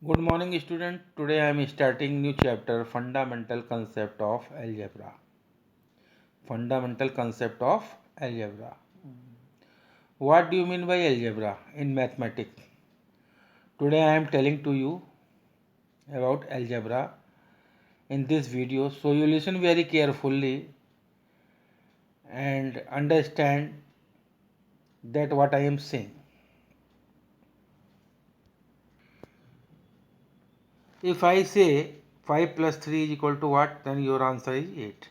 Good morning, student. Today I am starting new chapter, Fundamental Concept of Algebra. Fundamental Concept of Algebra. What do you mean by algebra in mathematics? Today I am telling to you about algebra in this video. So you listen very carefully and understand that what I am saying. If I say 5 plus 3 is equal to what, then your answer is 8.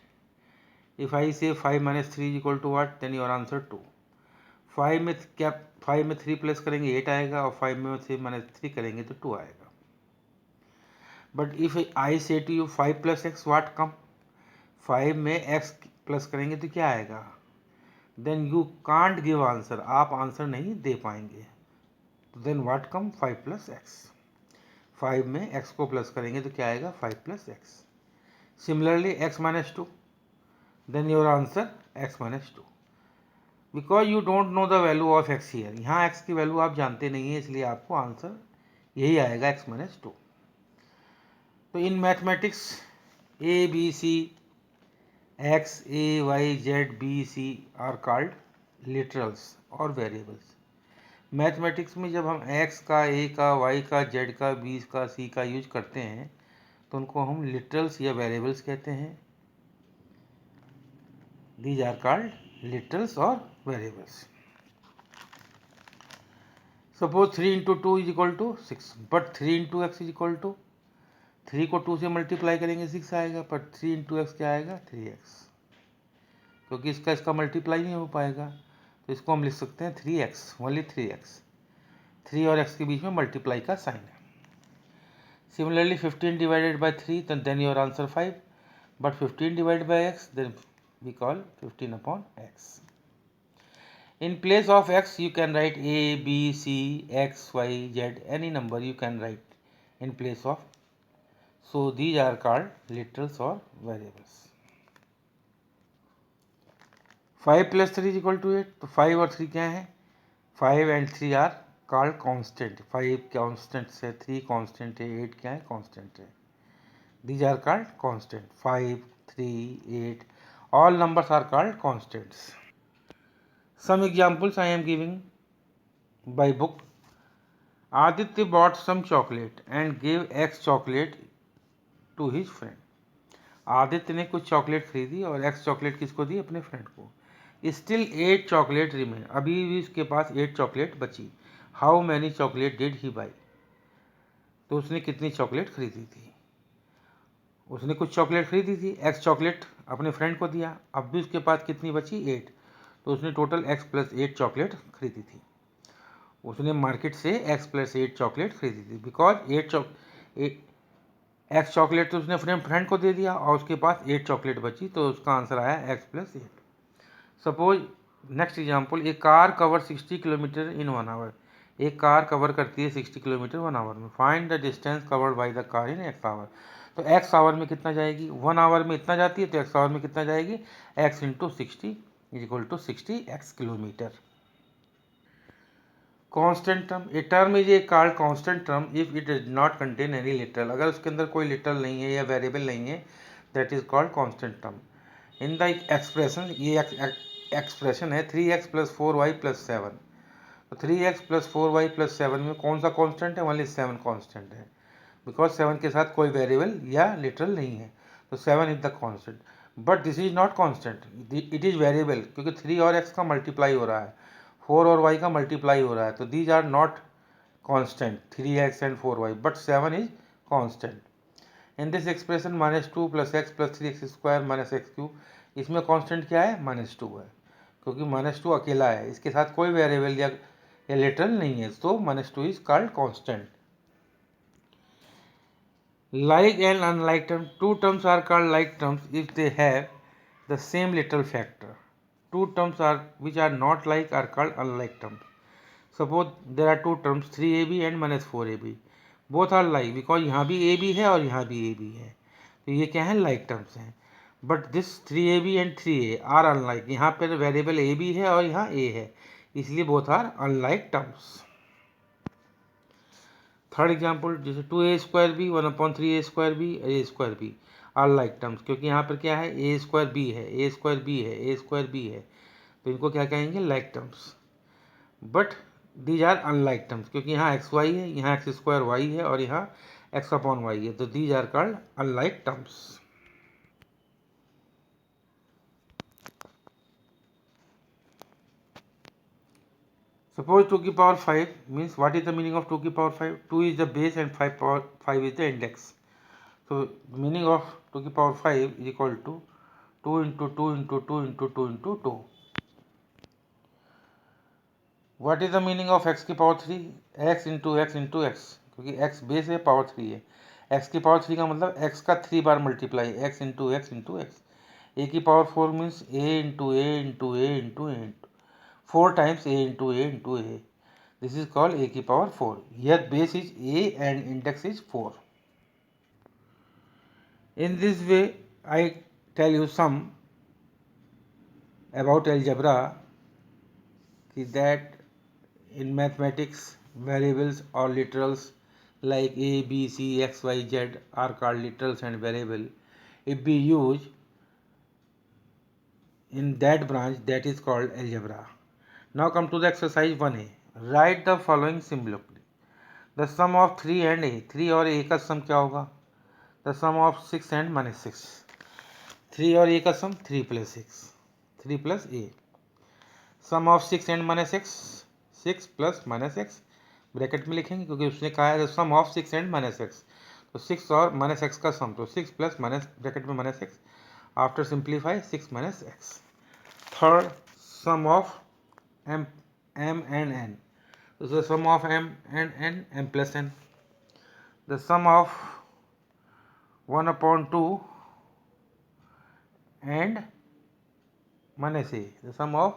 If I say 5 minus 3 is equal to what, then your answer 2. 5 में क्या 5 में 3 plus करेंगे 8 आएगा और 5 में 3 minus 3 करेंगे तो 2 आएगा. But if I say to you 5 plus x what come, 5 में x प्लस करेंगे तो क्या आएगा, then you can't give answer, आप आंसर नहीं दे पाएंगे. तो then what come 5 plus x, 5 में x को प्लस करेंगे तो क्या आएगा 5 plus x. Similarly x minus 2, then your answer x minus 2. Because you don't know the value of x here, यहाँ एक्स की वैल्यू आप जानते नहीं है, इसलिए आपको आंसर यही आएगा एक्स माइनस 2. तो in mathematics a b c x a y z b c are called literals और वेरिएबल्स. मैथमेटिक्स में जब हम एक्स का, ए का, वाई का, जेड का, बी का, सी का यूज करते हैं तो उनको हम लिटरल्स या वेरिएबल्स कहते हैं. दीज आर कॉल्ड लिटरल्स और variables. Suppose 3 into 2 is equal to 6, बट 3 into x is equal to, 3 को 2 से मल्टीप्लाई करेंगे 6 आएगा, पर 3 इंटू एक्स क्या आएगा 3x, क्योंकि इसका मल्टीप्लाई नहीं हो पाएगा. तो इसको हम लिख सकते हैं 3x, ओनली 3x. 3 और x के बीच में मल्टीप्लाई का साइन है. Similarly 15 divided by 3, then your answer 5, but 15 divided by x, then we call 15 upon x. In place of x, you can write a, b, c, x, y, z, any number you can write in place of. So these are called literals or variables. 5 plus 3 is equal to 8. तो 5 और 3 क्या है, 5 and 3 are called constant. 5 constant है, 3 constant है, 8 क्या है constant है. These are called constant. 5, 3, 8, all numbers are called constants. Some examples I am giving by book. Aditya bought some chocolate and gave X chocolate to his friend. Aditya ने कुछ chocolate खरीदी और X chocolate किसको दी, अपने friend को. Still 8 chocolate remain, अभी भी उसके पास 8 चॉकलेट बची. How many chocolate did he by, तो उसने कितनी चॉकलेट खरीदी थी. उसने कुछ चॉकलेट खरीदी थी, X चॉकलेट अपने फ्रेंड को दिया, अब भी उसके पास कितनी बची 8, तो उसने टोटल X प्लस 8 चॉकलेट खरीदी थी. उसने मार्केट से x प्लस 8 चॉकलेट खरीदी थी. बिकॉज एक्स चॉकलेट तो उसने अपने फ्रेंड को दे दिया और उसके पास 8 चॉकलेट बची, तो उसका आंसर आया x plus 8. Suppose next example, एक car cover 60 kilometre in 1 hour. एक कार कवर करती है 60 किलोमीटर 1 आवर में. Find the distance covered by the car in x hour. तो x आवर में कितना जाएगी, 1 आवर में इतना जाती है, तो x आवर में कितना जाएगी, x into 60 is equal to 60x kilometre. Constant term, a term is a called constant term if it does not contain any literal. अगर उसके अंदर कोई लिटरल नहीं है या वेरिएबल नहीं है, that is called constant term. In the expression, ये एक्सप्रेशन है 3x प्लस 4y प्लस 7. तो 3x प्लस 4y प्लस 7 में कौन सा कांस्टेंट है, ओनली 7 कांस्टेंट है, बिकॉज 7 के साथ कोई वेरिएबल या लिटरल नहीं है, तो 7 is the constant. But this is not constant, it is variable, क्योंकि 3 और x का मल्टीप्लाई हो रहा है, 4 और y का मल्टीप्लाई हो रहा है, तो these are not constant 3x and 4y, but 7 is constant. In this expression -2 plus x plus 3x square minus x cube, इसमें कांस्टेंट क्या है, -2 है, क्योंकि -2 अकेला है, इसके साथ कोई वेरिएबल या लिटरल नहीं है, तो -2 is called constant. Like and unlike term, two terms are called like terms if they have the same literal factor. Two terms which are not like are called unlike terms. Suppose there are two terms 3ab and -4ab. Both are like because यहाँ भी ab है और यहाँ भी ab है, तो ये क्या है, like terms हैं. But this 3ab and 3a are unlike. यहाँ पर वेरिएबल ab है और यहाँ a है, इसलिए both are unlike terms. Third example जैसे 2a² b 1/3a² b a² b are like terms, क्योंकि यहाँ पर क्या है a² b है, a² b है, a² b है, तो इनको क्या कहेंगे like terms. But these are unlike terms, क्योंकि यहाँ xy है, यहाँ x² y है और यहाँ x/y है, तो these are called unlike terms. Suppose 2 की power 5 means what is the meaning of 2 की power 5? 2 is the base and 5 is the index. So meaning of 2 की power 5 is equal to 2 into 2 into 2 into 2 into 2. What is the meaning of x की power 3? x into x into x, क्योंकि x base है, power 3 है। x की power 3 का मतलब x का 3 बार multiply, x into x into x. a की power 4 means a into a into a into a into 4 times a into a into a. This is called a की power 4. Here base is a and index is 4. In this way, I tell you some about algebra, that in mathematics variables or literals like a, b, c, x, y, z are called literals and variable. If we use in that branch, that is called algebra. Now come to the exercise 1a. Write the following simply. The sum of 3 and a. 3 और a का sum क्या होगा? The sum of 6 and -6. 3 और a का सम 3 plus 6. 3 plus a. Sum of 6 and -6. 6 plus -x. Bracket में लिखेंगे क्योंकि उसने कहा है सम ऑफ 6 एंड -x, तो 6 और -x का सम, तो 6 प्लस माइनस ब्रैकेट में -x. After simplify 6 -x. Third some of m and n. So the sum of m and n, m plus n. The sum of 1/2 and -a. The sum of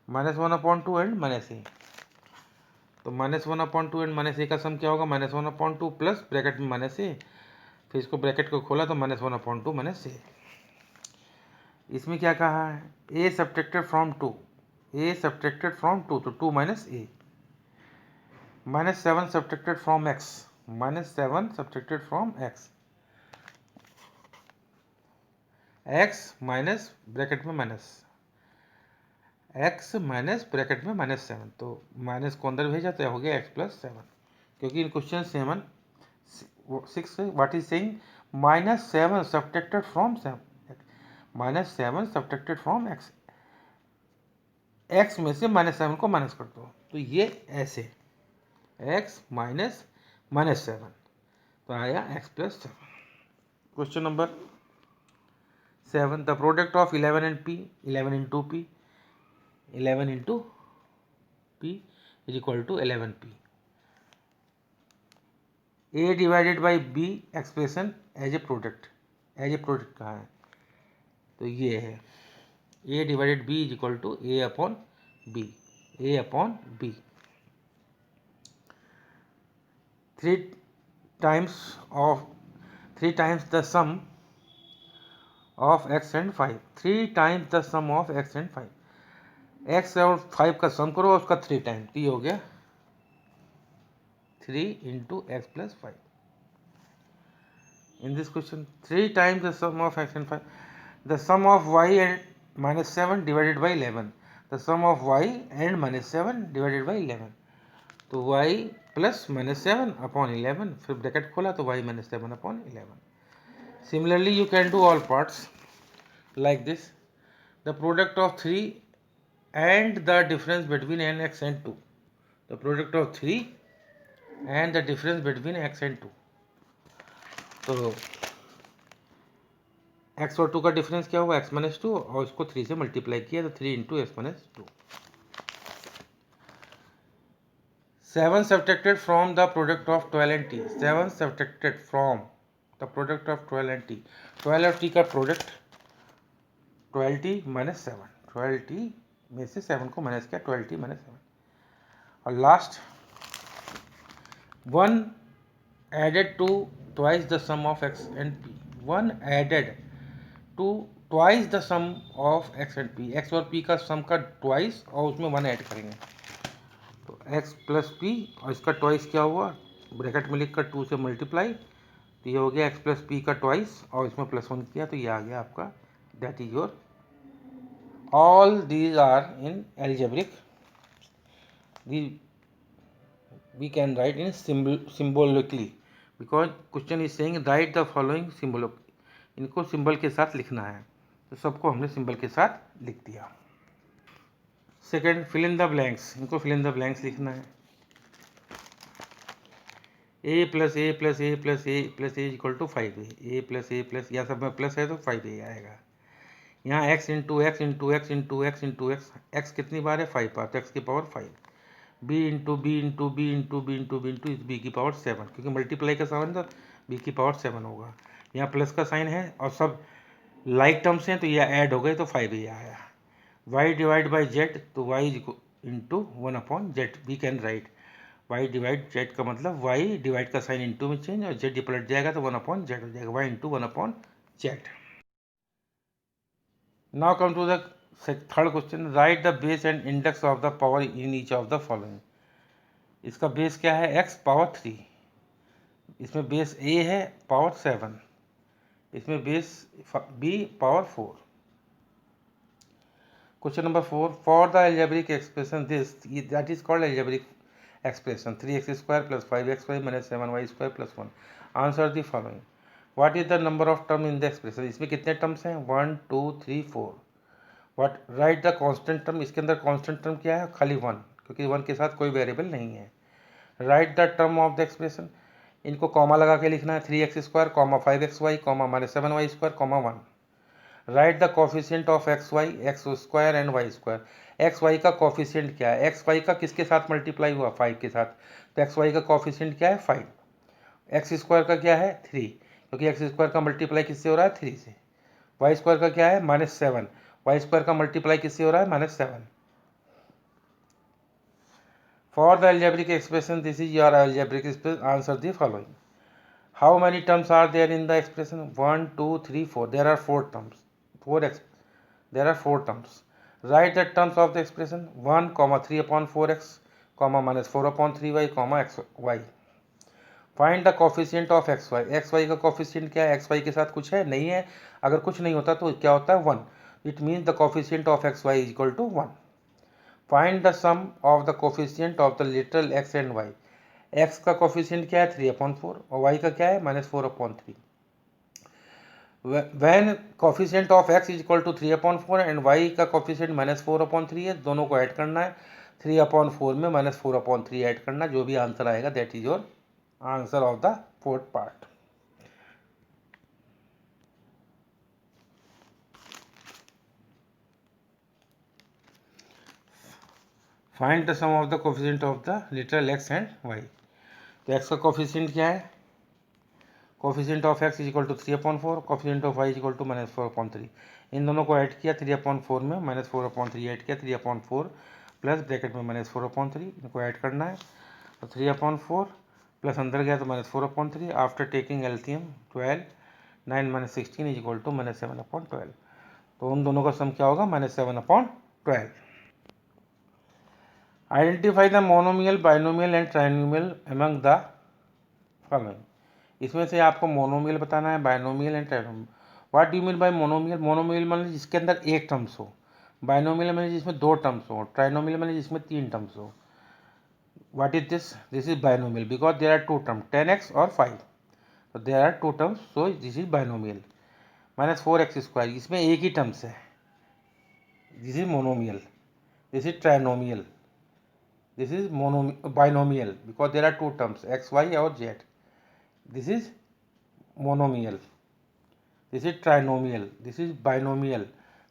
-1/2 and -a. तो -1/2 and -a का sum क्या होगा? -1/2 plus bracket में -a, फिर इसको bracket को खोला तो -1/2 -a. इसमें क्या कहा है? a subtracted from 2. a subtracted from 2, तो 2 - a. -7 subtracted from x. -7 subtracted from x. x minus bracket में माइनस, x माइनस ब्रैकेट में -7, तो माइनस को अंदर भेजा तो हो गया x + 7, क्योंकि in question 6 what is saying -7 subtracted from 7, -7 subtracted from x. x में से -7 को माइनस कर दो, तो ये ऐसे x माइनस -7, तो आया x + 7. Question number 7. The product of 11 and p, 11 into p, 11 into p is equal to 11p. a divided by b expression as a product, कहाँ है? तो ये है a divided b is equal to a upon b. a upon b. 3 times the sum of x and 5. 3 times the sum of x and 5. x और 5 का सम करो और उसका 3 टाइम, तो ये हो गया 3 into x plus 5. In this question, 3 times the sum of x and 5. The sum of y and -7 divided by 11. The sum of y and -7 divided by 11. तो y plus -7 upon 11, फिर ब्रैकेट खोला तो y -7 upon 11. Similarly, you can do all parts like this. The product of 3 and the difference between n, x and 2. The product of 3 and the difference between x and 2. तो x और 2 का difference क्या हुआ? x - 2, और इसको 3 से multiply किया तो 3 into x - 2. 7 subtracted from the product of 12 and t. 7 subtracted from the product of 12 and t. 12 और t का प्रोडक्ट 12t - 7. 12t में से 7 को माइनस किया, 12t - 7. और last 1 added to twice the sum of x and p. 1 added to twice the sum of x and p. x और p का सम का ट्वाइस और उसमें 1 ऐड करेंगे, तो x + p और इसका ट्वाइस क्या हुआ ब्रैकेट में लिख कर 2 से मल्टीप्लाई, तो ये हो गया x प्लस पी का ट्वाइस, और इसमें +1 किया तो ये आ गया आपका, that is your, all these are in algebraic, we can write in symbolically because question is saying write the following symbol, इनको सिंबल के साथ लिखना है, तो सबको हमने सिंबल के साथ लिख दिया। Second, fill in the blanks, इनको फिल इन द ब्लैंक्स लिखना है। a plus a plus a plus a plus a equal to 5a, a plus a plus, या सब में प्लस है तो 5a आएगा। यहाँ x into x into x into x into x, एक्स कितनी बार है 5 बार, तो x की power 5, b into b into b into b into b into b की पावर 7, क्योंकि मल्टीप्लाई का साइन तो b की पावर 7 होगा। यहाँ प्लस का साइन है और सब लाइक टर्म्स हैं तो ये ऐड हो गए तो 5a आया। y डिवाइड बाई z, तो y into 1 upon z, we can write y divide z का मतलब y डिवाइड का साइन इंटू में चेंज, और z पलट जाएगा तो 1 अपॉन z हो जाएगा, y into 1 upon z। Now come to the third question, write the base and index of the power in each of the following. इसका base क्या है, x पावर 3, इसमें बेस a है पावर 7, इसमें base b power 4। Question number 4, for the algebraic expression this, that is called algebraic expression 3x square plus 5xy minus 7y square plus 1, answer the following. What is the number of term in the expression, इसमें कितने terms हैं, 1 2 3 4। What, right the constant term, इसके अंदर constant term क्या है, खाली 1, क्योंकि 1 के साथ कोई वेरिएबल नहीं है। Write the term of the expression, इनको कॉमा लगा के लिखना है, 3x square comma 5xy comma minus 7y square comma 1। Write the coefficient of x y, x square and y square, x y का कोफिशिएंट क्या है, एक्स वाई का किसके साथ मल्टीप्लाई हुआ, 5 के साथ, तो एक्स वाई का कोफिशिएंट क्या है 5। एक्स स्क्वायर का क्या है 3, क्योंकि एक्स स्क्वायर का मल्टीप्लाई किससे हो रहा है 3 से। वाई स्क्वायर का क्या है -7, वाई स्क्वायर का मल्टीप्लाई किससे हो रहा है -7। For the algebraic expression, this is your algebraic expression, answer the following. How many terms are there in the expression, 1 2 3 4, there are 4 terms, 4 there are 4 terms. Write the terms of the expression 1 comma 3 upon 4x comma minus 4 upon 3y comma xy. Find the coefficient of xy, xy का coefficient क्या है, xy के साथ कुछ है नहीं है, अगर कुछ नहीं होता तो क्या होता है 1, it means the coefficient of xy is equal to 1. Find the sum of the coefficient of the literal x and y, x का coefficient क्या है 3 upon 4 और y का क्या है -4 upon 3। when coefficient of x is equal to 3 upon 4 and y का coefficient -4 upon 3 है, दोनों को ऐड करना है, 3 upon 4 में -4 upon 3 ऐड करना, जो भी आंसर आएगा that is your answer of the fourth part. Find the sum of the coefficient of the literal x and y, तो x का कोफिशिएंट क्या है, coefficient of x is equal to 3 upon 4, coefficient of y is equal to -4 upon 3, इन दोनों को add किया, 3 upon 4 में -4 upon 3 add किया, 3 अपॉन 4 प्लस ब्रैकेट में -4 अपॉन 3, इनको ऐड करना है, तो 3 अपॉन 4 प्लस अंदर गया तो -4 upon 3, after taking LCM 12, 9 - 16 is equal to -7 upon 12, तो उन दोनों का सम क्या होगा -7 upon 12। Identify the monomial binomial and trinomial among the following, इसमें से आपको मोनोमियल बताना है, binomial and trinomial. What do you mean by monomial, monomial मतलब जिसके अंदर एक टर्म्स हो, बाइनोमियल मतलब जिसमें 2 टर्म्स हो, ट्राइनोमियल मतलब जिसमें 3 टर्म्स हो। What is this, this is binomial because there are 2 term 10x और 5, तो there are 2 terms, so this is binomial. -4x square, इसमें एक ही टर्म्स है, this is monomial. This is trinomial, this is binomial because there are 2 terms x y और z, this is monomial, this is trinomial, this is binomial,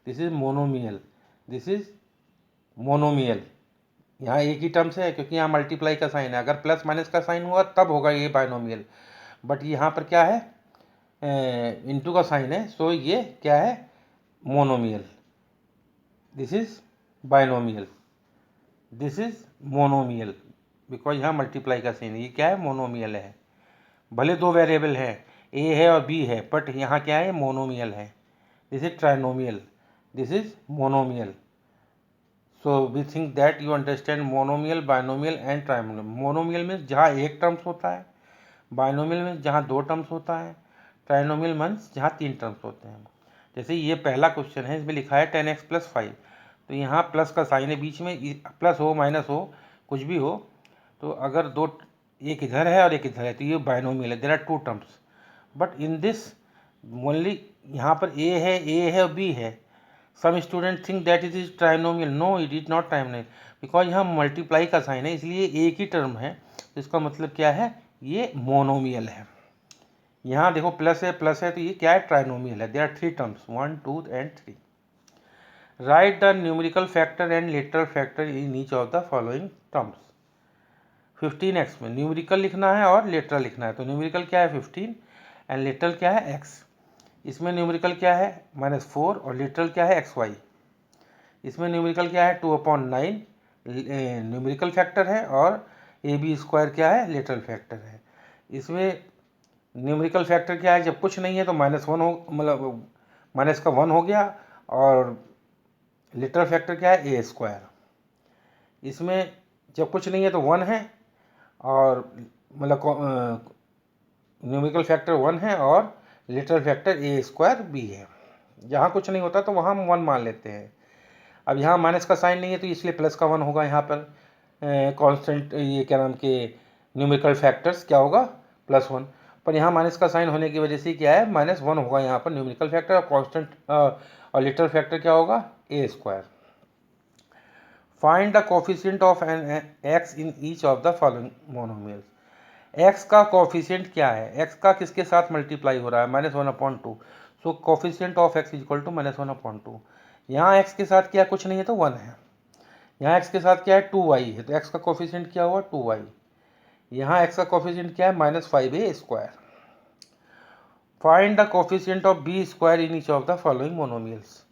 this is monomial, this is monomial। यहाँ एक ही terms है क्योंकि यहाँ multiply का sign है, अगर प्लस माइनस का साइन हुआ तब होगा ये बाइनोमियल, बट यहाँ पर क्या है इनटू का साइन है, सो ये क्या है monomial. This is binomial, this is monomial because यहाँ मल्टीप्लाई का साइन है, ये क्या है मोनोमियल है। भले 2 वेरिएबल है, a है और b है, बट यहाँ क्या है मोनोमियल है। This is trinomial, this is monomial, so we think that you understand monomial, binomial and trinomial. Monomial में जहाँ एक टर्म्स होता है, बाइनोमियल में जहाँ दो टर्म्स होता है, ट्राइनोमियल मीन्स जहाँ तीन टर्म्स होते हैं। जैसे ये पहला क्वेश्चन है, इसमें लिखा है 10x + 5, तो यहाँ प्लस का साइन है बीच में, प्लस हो माइनस हो कुछ भी हो, तो अगर दो, एक इधर है और एक इधर है, तो ये बाइनोमियल है, there are two terms. But in this only यहाँ पर ए है और बी है। Some student think that it is trinomial, no it is not trinomial, because यहाँ मल्टीप्लाई का साइन है, इसलिए एक ही टर्म है, तो इसका मतलब क्या है, ये मोनोमियल है। यहाँ देखो प्लस है, तो ये क्या है, ट्राइनोमियल है। There are three terms, 1 2 and 3। Write the numerical factor and literal factor in each of the following terms. 15x में न्यूमेरिकल लिखना है और लिटरल लिखना है, तो न्यूमेरिकल क्या है 15 एंड लिटरल क्या है x। इसमें न्यूमेरिकल क्या है -4 और लिटरल क्या है xy। इसमें न्यूमेरिकल क्या है 2/9 न्यूमेरिकल फैक्टर है, और ab² क्या है, लिटरल फैक्टर है। इसमें न्यूमेरिकल फैक्टर क्या है, जब कुछ नहीं है तो -1 हो, मतलब माइनस का 1 हो गया, और लिटरल फैक्टर क्या है a²। इसमें जब कुछ नहीं है तो 1 है, और मतलब न्यूमेरिकल फैक्टर 1 है और लिटरल फैक्टर a² b है। जहाँ कुछ नहीं होता तो वहाँ हम 1 मान लेते हैं। अब यहाँ माइनस का साइन नहीं है, तो इसलिए प्लस का 1 होगा। यहाँ पर कांस्टेंट ये क्या नाम के न्यूमेरिकल फैक्टर्स क्या होगा, +1। पर यहाँ माइनस का साइन होने की वजह से क्या है, -1 होगा यहाँ पर न्यूमेरिकल फैक्टर, और कांस्टेंट और लिटरल फैक्टर क्या होगा, a²। Find the coefficient of an x in each of the following monomials. x का कोफिशिएंट क्या है, x का किसके साथ मल्टीप्लाई हो रहा है, -1/2। So coefficient of x equal to -1/2। यहाँ x के साथ क्या कुछ नहीं है तो 1 है, यहाँ x के साथ क्या है 2y है, तो x का कोफिशिएंट क्या हुआ 2y। यहाँ x का कोफिशिएंट क्या है -5a²। Find the coefficient of b² in each of the following monomials.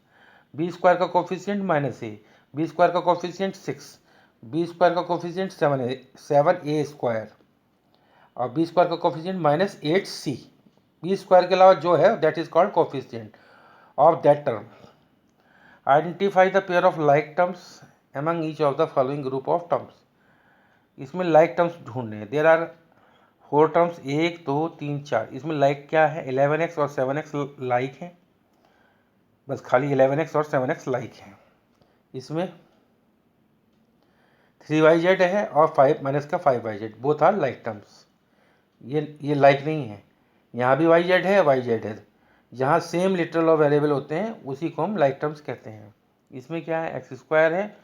b² का कोफिशिएंट -a, b² का कोफिशिएंट 6, b² का कोफिशिएंट 7a², और b² का कोफिशिएंट -8c। b² के अलावा जो है that is called coefficient of that term. Identify the pair of like terms among each of the following group of terms. इसमें like terms ढूंढने हैं। There are 4 terms, 1 2 3 4। इसमें लाइक क्या है, 11x और 7x लाइक है, बस खाली 11x और 7x लाइक है। इसमें 3yz है और 5 बोथ आर लाइक टर्म्स। ये लाइक नहीं है। यहाँ भी yz है। जहाँ सेम लिटरल और वेरिएबल होते हैं उसी को हम लाइक टर्म्स कहते हैं। इसमें क्या है, x² है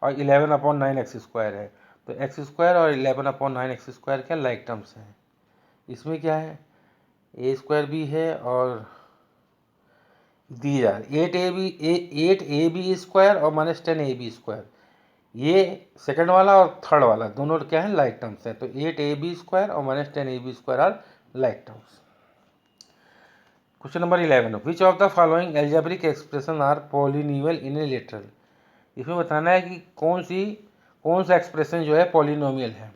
और 11/9 x² है, तो x² और 11/9 x² क्या लाइक टर्म्स हैं। इसमें क्या है, a² भी है, और दीज आर 8ab² और -10ab²। ये सेकंड वाला और थर्ड वाला दोनों क्या है, लाइक टर्म्स हैं, तो 8ab² और -10ab² are like terms. Question number 11, which of the following algebraic expression are polynomial in a literal. इसमें बताना है कि कौन सा एक्सप्रेशन जो है पॉलिनोमियल है।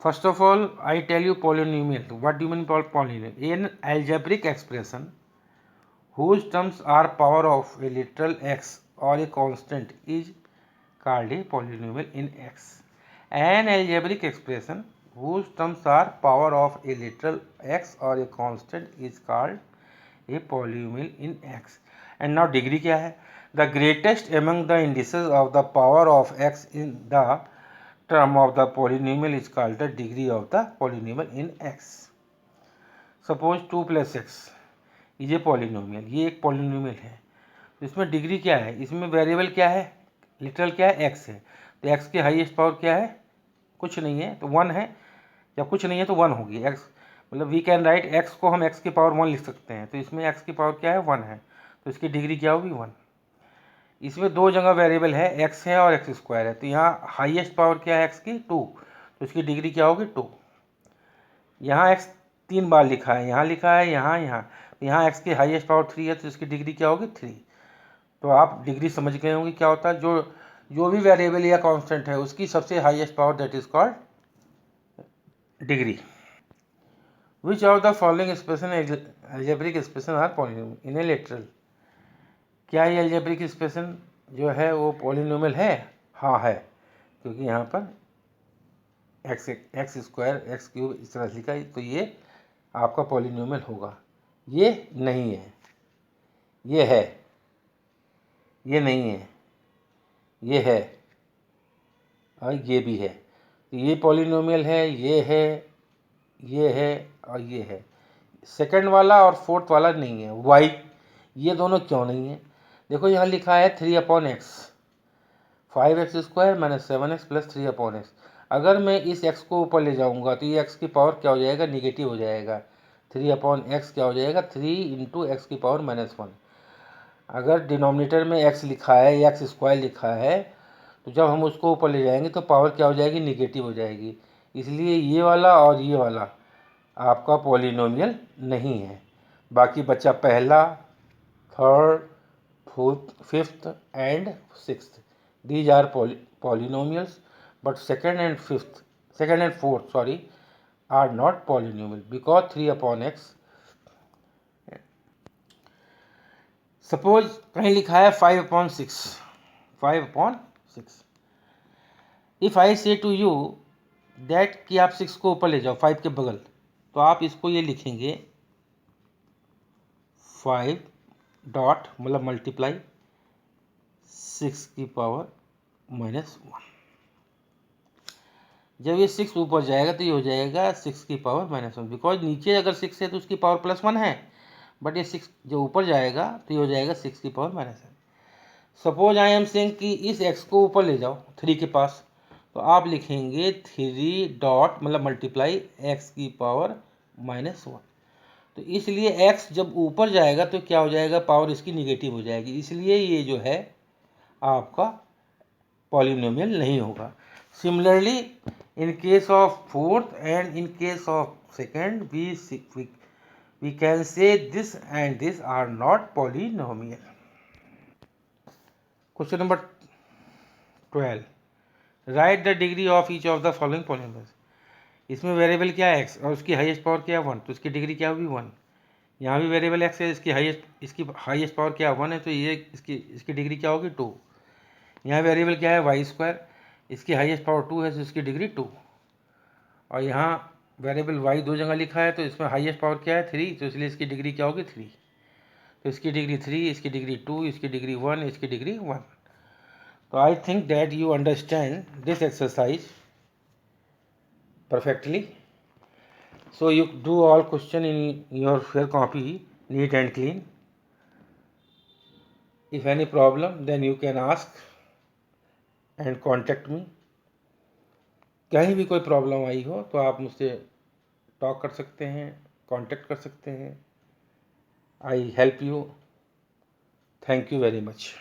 First of all I tell you polynomial, what do you mean polynomial, an algebraic expression whose terms are power of a literal x or a constant is called a polynomial in x. An algebraic expression whose terms are power of a literal x or a constant is called a polynomial in x. And now degree क्या है, the greatest among the indices of the power of x in the term of the polynomial is called the degree of the polynomial in x. Suppose 2 + x ये polynomial, ये एक polynomial है, तो इसमें degree क्या है, इसमें वेरिएबल क्या है, लिटरल क्या है x है, तो x की हाईएस्ट पावर क्या है, कुछ नहीं है तो 1 है, जब कुछ नहीं है तो 1 होगी। x मतलब वी कैन राइट x को हम x की पावर 1 लिख सकते हैं, तो इसमें x की पावर क्या है 1 है, तो इसकी डिग्री क्या होगी 1। इसमें दो जगह वेरिएबल है, x है और x² है, तो यहाँ हाईएस्ट पावर क्या है x की 2, तो इसकी डिग्री क्या होगी 2। यहाँ x 3 बार लिखा है, यहाँ लिखा है, यहाँ x की हाईएस्ट पावर 3 है, तो इसकी डिग्री क्या होगी 3। तो आप डिग्री समझ गए होंगे क्या होता है, जो भी वेरिएबल या कांस्टेंट है उसकी सबसे highest power that is called degree. Which of the following expression algebraic expression are polynomial in a literal. क्या ये अलजेब्रिक एक्सप्रेशन जो है वो पॉलिनोमियल है? हाँ है, क्योंकि यहाँ पर एक्स स्क्वायर एक्स क्यूब इस तरह लिखा है, तो ये आपका पॉलिनोमियल होगा। ये नहीं है, ये है, ये नहीं है, ये है और ये भी है। तो ये पॉलिनोमियल है, ये है, ये है और ये है। सेकंड वाला और फोर्थ वाला नहीं है। वाई? ये दोनों क्यों नहीं है? देखो यहाँ लिखा है 3/x, 5x² - 7x + 3/x। अगर मैं इस x को ऊपर ले जाऊंगा तो ये x की पावर क्या हो जाएगा? निगेटिव हो जाएगा। 3/x क्या हो जाएगा? 3 × x⁻⁻1। अगर डिनोमिनेटर में x लिखा है, x² लिखा है, तो जब हम उसको ऊपर ले जाएंगे तो पावर क्या हो जाएगी? निगेटिव हो जाएगी। इसलिए ये वाला और ये वाला आपका पॉलिनोमियल नहीं है। बाकी बचा पहला, third, fourth, fifth and sixth. These are polynomials, but second and fourth are not polynomial because 3/x. Suppose कहीं लिखा है 5/6, 5/6. If I say to you that कि आप 6 को ऊपर ले जाओ 5 के बगल, तो आप इसको ये लिखेंगे 5 डॉट मतलब मल्टीप्लाई 6⁻⁻1। जब ये 6 ऊपर जाएगा तो ये हो जाएगा 6⁻⁻1, बिकॉज नीचे अगर 6 है तो उसकी पावर +1 है, बट ये 6 जो ऊपर जाएगा तो ये हो जाएगा 6⁻⁻1। सपोज आई एम सेइंग कि इस x को ऊपर ले जाओ 3 के पास, तो आप लिखेंगे 3 डॉट मतलब मल्टीप्लाई x⁻⁻1। तो इसलिए x जब ऊपर जाएगा तो क्या हो जाएगा? पावर इसकी निगेटिव हो जाएगी, इसलिए ये जो है आपका पॉलिनोमियल नहीं होगा। Similarly in case of fourth and in case of second, we can say this and this are not polynomial. Question number 12. Write the degree of each of the following polynomials. इसमें variable क्या है x और उसकी highest power क्या है 1, तो इसकी degree क्या होगी 1। यहाँ भी वेरिएबल x है, इसकी हाईएस्ट पावर क्या है 1 है, तो ये इसकी डिग्री क्या होगी 2। यहाँ वेरिएबल क्या है y², इसकी हाईएस्ट पावर 2 है, तो इसकी डिग्री 2। और यहाँ वेरिएबल y 2 जगह लिखा है, तो इसमें हाईएस्ट पावर क्या है 3, तो इसलिए इसकी डिग्री क्या होगी 3। तो इसकी डिग्री 3, इसकी डिग्री 2, इसकी डिग्री 1, इसकी डिग्री 1। तो I think that you understand this exercise perfectly. So you do all question in your fair copy, neat and clean. If any problem, then you can ask and contact me. कहीं भी कोई problem आई हो तो आप मुझसे talk कर सकते हैं, कांटेक्ट कर सकते हैं। I help you. Thank you very much.